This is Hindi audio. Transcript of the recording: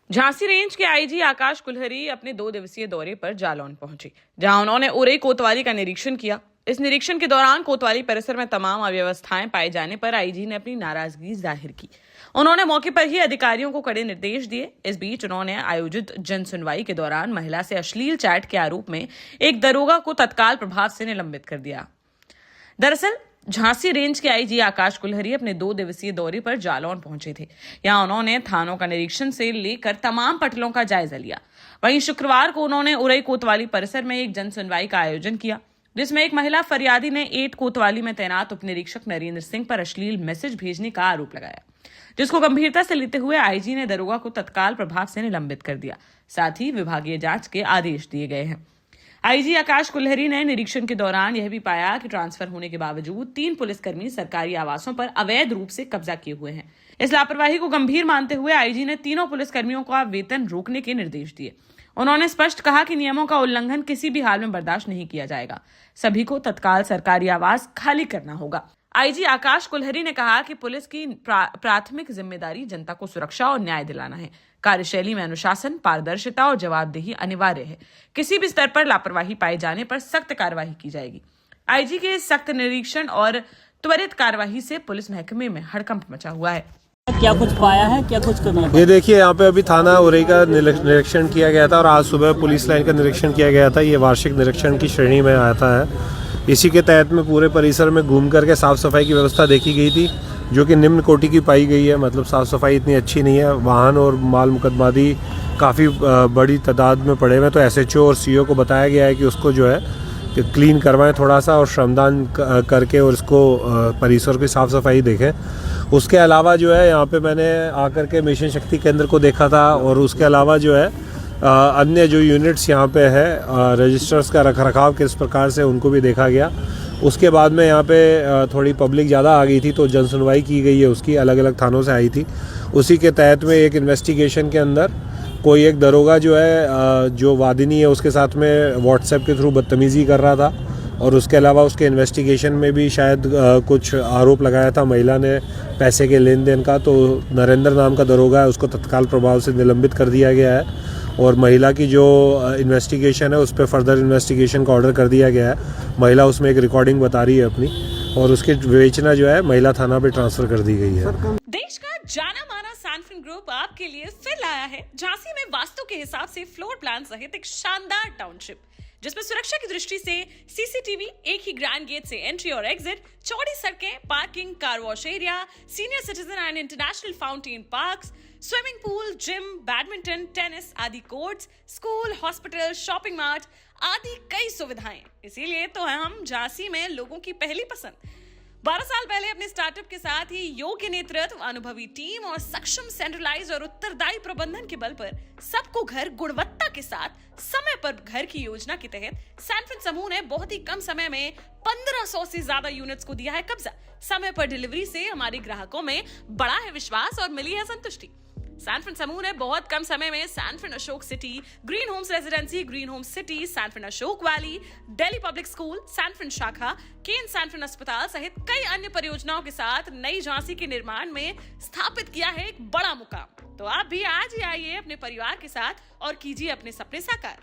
झांसी रेंज के आईजी आकाश कुल्हरी अपने 2 दिवसीय दौरे पर जालौन पहुंचे, जहां उन्होंने उरई कोतवाली का निरीक्षण किया। इस निरीक्षण के दौरान कोतवाली परिसर में तमाम अव्यवस्थाएं पाए जाने पर आईजी ने अपनी नाराजगी जाहिर की। उन्होंने मौके पर ही अधिकारियों को कड़े निर्देश दिए। इस बीच उन्होंने आयोजित जन सुनवाई के दौरान महिला से अश्लील चैट के आरोप में एक दरोगा को तत्काल प्रभाव से निलंबित कर दिया। दरअसल झांसी रेंज के आईजी आकाश कुल्हरी अपने 2 दिवसीय दौरे पर जालौन पहुंचे थे। यहां उन्होंने थानों का निरीक्षण से लेकर तमाम पटलों का जायजा लिया। वहीं शुक्रवार को उन्होंने उरई कोतवाली परिसर में एक जन सुनवाई का आयोजन किया, जिसमें एक महिला फरियादी ने 8 कोतवाली में तैनात उप निरीक्षक नरेंद्र सिंह पर अश्लील मैसेज भेजने का आरोप लगाया, जिसको गंभीरता से लेते हुए आईजी ने दरोगा को तत्काल प्रभाव से निलंबित कर दिया। साथ ही विभागीय जांच के आदेश दिए गए हैं। आईजी आकाश कुल्हरी ने निरीक्षण के दौरान यह भी पाया कि ट्रांसफर होने के बावजूद 3 पुलिसकर्मी सरकारी आवासों पर अवैध रूप से कब्जा किए हुए हैं। इस लापरवाही को गंभीर मानते हुए आईजी ने तीनों पुलिसकर्मियों का वेतन रोकने के निर्देश दिए। उन्होंने स्पष्ट कहा कि नियमों का उल्लंघन किसी भी हाल में बर्दाश्त नहीं किया जाएगा। सभी को तत्काल सरकारी आवास खाली करना होगा। आईजी आकाश कुल्हरी ने कहा कि पुलिस की प्राथमिक जिम्मेदारी जनता को सुरक्षा और न्याय दिलाना है। कार्यशैली में अनुशासन, पारदर्शिता और जवाबदेही अनिवार्य है। किसी भी स्तर पर लापरवाही पाए जाने पर सख्त कार्रवाई की जाएगी। आईजी के सख्त निरीक्षण और त्वरित कार्रवाई से पुलिस महकमे में हड़कंप मचा हुआ है। क्या कुछ पाया है, क्या कुछ करना है? ये देखिए, यहाँ पे अभी थाना उरई का निरीक्षण किया गया था और आज सुबह पुलिस लाइन का निरीक्षण किया गया था। ये वार्षिक निरीक्षण की श्रेणी में आता है। इसी के तहत में पूरे परिसर में घूम करके साफ सफाई की व्यवस्था देखी गई थी, जो कि निम्न कोटि की पाई गई है। मतलब साफ सफाई इतनी अच्छी नहीं है। वाहन और माल मुकदमादी काफ़ी बड़ी तादाद में पड़े हुए हैं। तो एसएचओ और सीओ को बताया गया है कि उसको जो है कि क्लीन करवाएं थोड़ा सा और श्रमदान करके और इसको परिसर की साफ सफाई देखें। उसके अलावा जो है यहाँ पे मैंने आकर के मिशन शक्ति केंद्र को देखा था और उसके अलावा जो है अन्य जो यूनिट्स यहाँ पे है रजिस्टर्स का रखरखाव किस प्रकार से उनको भी देखा गया। उसके बाद में यहाँ पे थोड़ी पब्लिक ज़्यादा आ गई थी तो जन सुनवाई की गई है, उसकी अलग अलग थानों से आई थी। उसी के तहत में एक इन्वेस्टिगेशन के अंदर कोई एक दरोगा जो है जो वादिनी है उसके साथ में व्हाट्सएप के थ्रू बदतमीज़ी कर रहा था और उसके अलावा उसके इन्वेस्टिगेशन में भी शायद कुछ आरोप लगाया था महिला ने पैसे के लेन देन का। तो नरेंद्र नाम का दरोगा है, उसको तत्काल प्रभाव से निलंबित कर दिया गया है और महिला की जो इन्वेस्टिगेशन है उस पर फर्दर इन्वेस्टिगेशन का ऑर्डर कर दिया गया है। महिला उसमें एक रिकॉर्डिंग बता रही है अपनी और उसकी विवेचना जो है महिला थाना पे ट्रांसफर कर दी गई है। देश का जाना माना सैनफिन ग्रुप आपके लिए फिर लाया है झांसी में वास्तु के हिसाब से फ्लोर प्लान सहित एक शानदार टाउनशिप, जिसमें सुरक्षा की दृष्टि से सीसीटीवी, एक ही ग्रैंड गेट से एंट्री और एग्जिट, चौड़ी सड़कें, parking, car wash area, senior citizen and international fountain parks, swimming pool, gym, badminton, tennis आदि courts, school, hospital, shopping mart आदि कई सुविधाएं। इसीलिए तो हम झांसी में लोगों की पहली पसंद। 12 साल पहले अपने स्टार्टअप के साथ ही योग्य नेतृत्व, अनुभवी टीम और सक्षम सेंट्रलाइज और उत्तरदायी प्रबंधन के बल पर सबको घर गुणवत्ता के साथ समय पर घर की योजना के तहत सैनफिन समूह ने बहुत ही कम समय में 1500 से ज्यादा यूनिट्स को दिया है कब्जा। समय पर डिलीवरी से हमारे ग्राहकों में बड़ा है विश्वास और मिली है संतुष्टि। सैनफिन समूह ने बहुत कम समय में Sanfin Ashok city, green homes residency, green homes city, Sanfin Ashok valley, Delhi public school, Sanfin शाखा, केन सैनफिन अस्पताल सहित कई अन्य परियोजनाओं के साथ नई झांसी के निर्माण में स्थापित किया है एक बड़ा मुकाम। तो आप भी आज ही आइए अपने परिवार के साथ और कीजिए अपने सपने साकार।